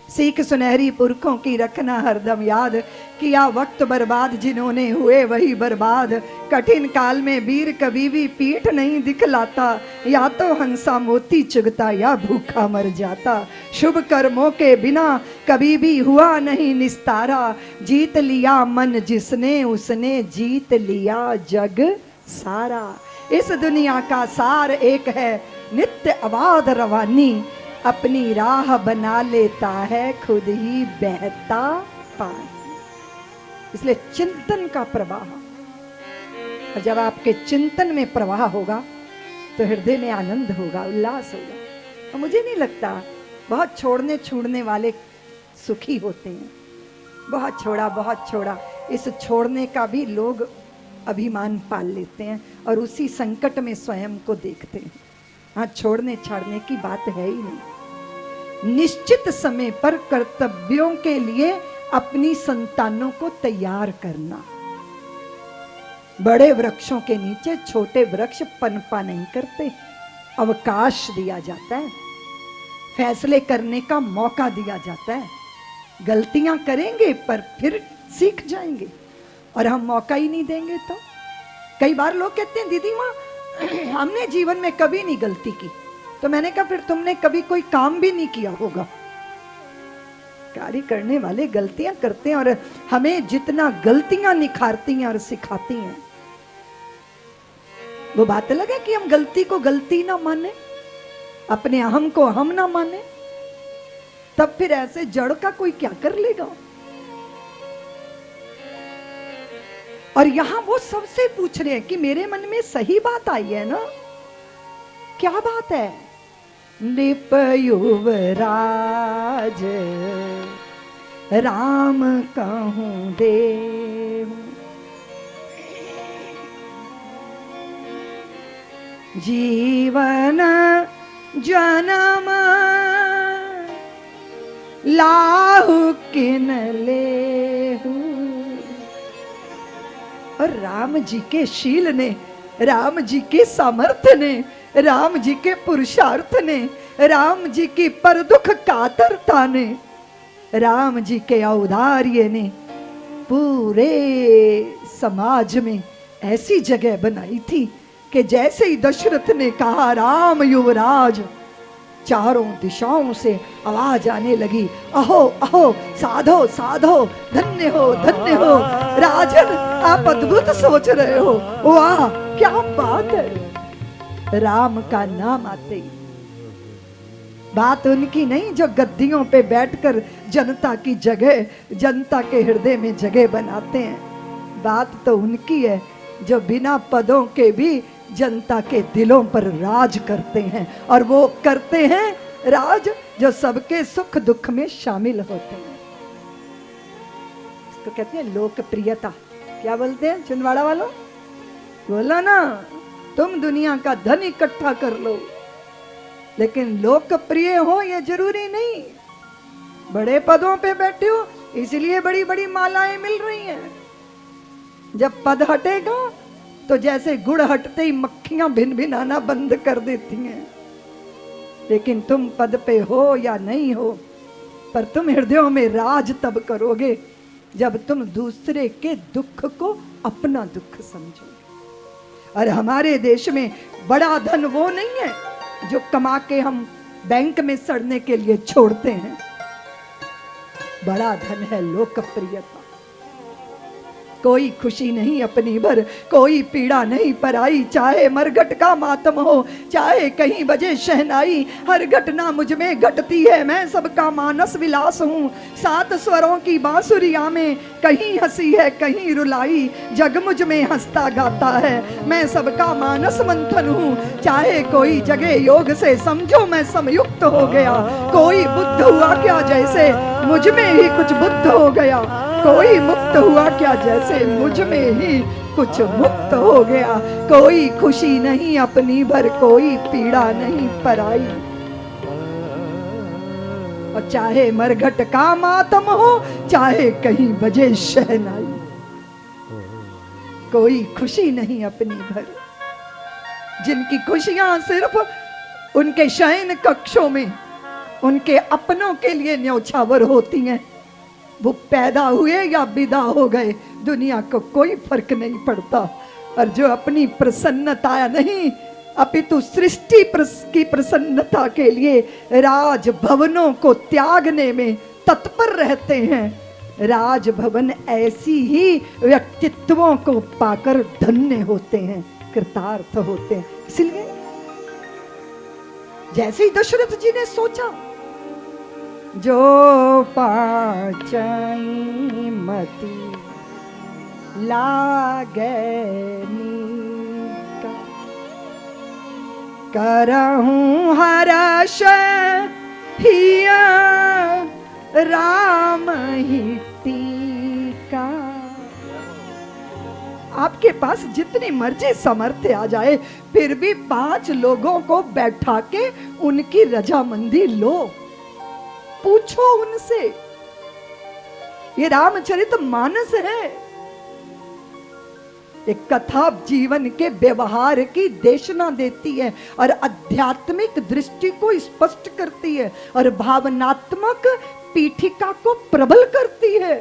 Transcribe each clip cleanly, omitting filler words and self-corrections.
सीख सुनहरी पुरखों की रखना हरदम याद, किया वक्त बर्बाद जिन्होंने हुए वही बर्बाद। कठिन काल में वीर कभी भी पीठ नहीं दिखलाता, या तो हंसा मोती चुगता या भूखा मर जाता। शुभ कर्मों के बिना कभी भी हुआ नहीं निस्तारा, जीत लिया मन जिसने उसने जीत लिया जग सारा। इस दुनिया का सार एक है नित्य अबाध रवानी, अपनी राह बना लेता है खुद ही बहता पानी। इसलिए चिंतन का प्रवाह, और जब आपके चिंतन में प्रवाह होगा तो हृदय में आनंद होगा, उल्लास होगा। और मुझे नहीं लगता बहुत छोड़ने छूड़ने वाले सुखी होते हैं। बहुत छोड़ा, इस छोड़ने का भी लोग अभिमान पाल लेते हैं और उसी संकट में स्वयं को देखते हैं। हाँ, छोड़ने छाड़ने की बात है ही नहीं। निश्चित समय पर कर्तव्यों के लिए अपनी संतानों को तैयार करना। बड़े वृक्षों के नीचे छोटे वृक्ष पनपा नहीं करते, अवकाश दिया जाता है, फैसले करने का मौका दिया जाता है। गलतियां करेंगे पर फिर सीख जाएंगे, और हम मौका ही नहीं देंगे तो। कई बार लोग कहते हैं दीदी माँ हमने जीवन में कभी नहीं गलती की, तो मैंने कहा फिर तुमने कभी कोई काम भी नहीं किया होगा। कार्य करने वाले गलतियां करते हैं, और हमें जितना गलतियां निखारती हैं और सिखाती हैं। वो बात अलग है कि हम गलती को गलती ना माने, अपने अहम को हम ना माने, तब फिर ऐसे जड़ का कोई क्या कर लेगा। और यहां वो सबसे पूछ रहे हैं कि मेरे मन में सही बात आई है ना, क्या बात है। नृप युवराज राम कहूं देव, जीवन जन्म लाहु किन लेहु। और राम जी के शील ने, राम जी के सामर्थ्य ने, राम जी के पुरुषार्थ ने, राम जी की पर दुख कातरता ने, राम जी के औदार्य ने पूरे समाज में ऐसी जगह बनाई थी कि जैसे ही दशरथ ने कहा राम युवराज, चारों दिशाओं से आवाज आने लगी, अहो अहो साधो साधो, धन्य हो राजन, आप अद्भुत सोच रहे हो, वाह क्या बात है। राम का नाम आते ही बात उनकी नहीं जो गद्दियों पे बैठकर जनता की जगह, जनता के हृदय में जगह बनाते हैं। बात तो उनकी है जो बिना पदों के भी जनता के दिलों पर राज करते हैं, और वो करते हैं राज जो सबके सुख दुख में शामिल होते हैं। इसको कहते हैं लोकप्रियता। क्या बोलते हैं छिंदवाड़ा वालों, बोला ना, तुम दुनिया का धन इकट्ठा कर लो, लेकिन लोकप्रिय हो ये जरूरी नहीं। बड़े पदों पे बैठे हो इसलिए बड़ी बड़ी मालाएं मिल रही हैं। जब पद हटेगा तो जैसे गुड़ हटते ही मक्खियां भिन भिनाना बंद कर देती हैं। लेकिन तुम पद पे हो या नहीं हो, पर तुम हृदयों में राज तब करोगे जब तुम दूसरे के दुख को अपना दुख समझोगे। और हमारे देश में बड़ा धन वो नहीं है जो कमा के हम बैंक में सड़ने के लिए छोड़ते हैं। बड़ा धन है लोकप्रियता। कोई खुशी नहीं अपनी भर, कोई पीड़ा नहीं पराई, चाहे मरघट का मातम हो, चाहे कहीं बजे शहनाई, हर घटना मुझ में घटती है, मैं सबका मानस विलास हूँ। सात स्वरों की बांसुरिया में कहीं हंसी है कहीं रुलाई, जग मुझ में हंसता गाता है, मैं सबका मानस मंथन हूँ। चाहे कोई जगह योग से समझो मैं समयुक्त हो गया, कोई बुद्ध हुआ क्या जैसे मुझ में ही कुछ बुद्ध हो गया, कोई मुक्त हुआ क्या जैसे मुझ में ही कुछ मुक्त हो गया। कोई खुशी नहीं अपनी भर, कोई पीड़ा नहीं पराई, और चाहे मरघट का मातम हो, चाहे कहीं बजे शहनाई, कोई खुशी नहीं अपनी भर। जिनकी खुशियां सिर्फ उनके शयन कक्षों में उनके अपनों के लिए न्यौछावर होती हैं। वो पैदा हुए या विदा हो गए, दुनिया को कोई फर्क नहीं पड़ता। और जो अपनी प्रसन्नता नहीं अपितु सृष्टि की प्रसन्नता के लिए राजभवनों को त्यागने में तत्पर रहते हैं, राजभवन ऐसी ही व्यक्तित्वों को पाकर धन्य होते हैं, कृतार्थ होते हैं। इसलिए जैसे ही दशरथ जी ने सोचा, जो पाचई मति लागे नीका, करहूं हर्ष हिया राम ही टीका। आपके पास जितनी मर्जी सामर्थ्य आ जाए, फिर भी 5 लोगों को बैठा के उनकी रजामंदी लो, पूछो उनसे। ये रामचरितमानस है, एक कथा जीवन के व्यवहार की देशना देती है और आध्यात्मिक दृष्टि को स्पष्ट करती है और भावनात्मक पीठिका को प्रबल करती है।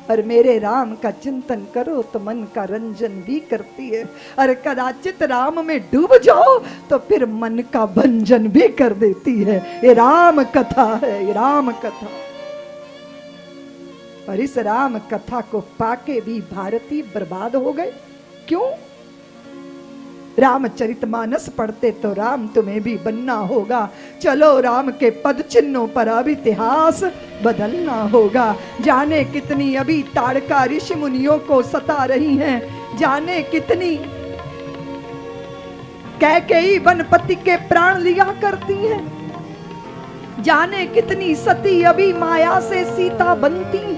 और मेरे राम का चिंतन करो तो मन का रंजन भी करती है, और कदाचित राम में डूब जाओ तो फिर मन का भंजन भी कर देती है। ये राम कथा है, ये राम कथा। और इस राम कथा को पाके भी भारतीय बर्बाद हो गए। क्यों? रामचरितमानस पढ़ते तो राम तुम्हें भी बनना होगा। चलो राम के पद चिन्हों पर अब इतिहास बदलना होगा। जाने कितनी अभी ताड़का ऋषि मुनियों को सता रही हैं, जाने कितनी कैकेयी वनपति के प्राण लिया करती हैं, जाने कितनी सती अभी माया से सीता बनती।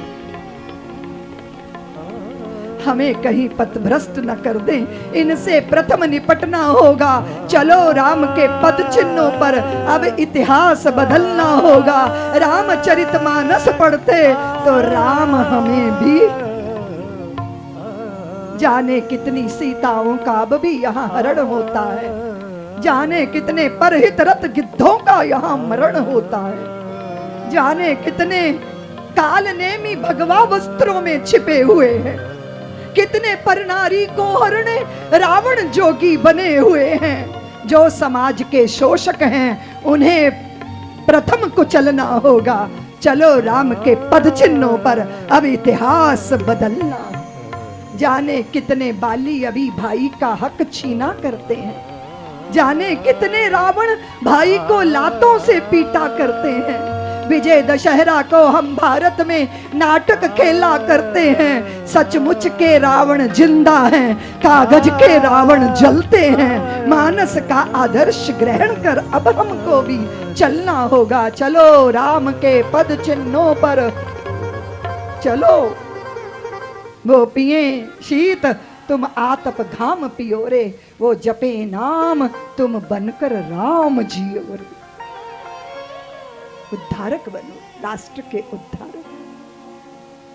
हमें कहीं पथभ्रष्ट न कर दें, इनसे प्रथम निपटना होगा। चलो राम के पद चिन्हों पर अब इतिहास बदलना होगा। रामचरितमानस पढ़ते तो राम हमें भी, जाने कितनी सीताओं का अब भी यहाँ हरण होता है, जाने कितने परहित रत गिद्धों का यहाँ मरण होता है, जाने कितने काल नेमी भगवा वस्त्रों में छिपे हुए हैं, कितने परनारी को हरणे रावण जोगी बने हुए हैं। जो समाज के शोषक हैं उन्हें प्रथम कुचलना होगा। चलो राम के पद चिन्हों पर अब इतिहास बदलना। जाने कितने बाली अभी भाई का हक छीना करते हैं, जाने कितने रावण भाई को लातों से पीटा करते हैं। विजय दशहरा को हम भारत में नाटक खेला करते हैं। सचमुच के रावण जिंदा हैं, कागज के रावण जलते हैं। मानस का आदर्श ग्रहण कर अब हमको भी चलना होगा। चलो राम के पद चिन्हों पर चलो। वो पिए शीत तुम आतप घाम पियो रे, वो जपे नाम तुम बनकर राम जियो रे। उद्धारक बनो, राष्ट्र के उद्धारक।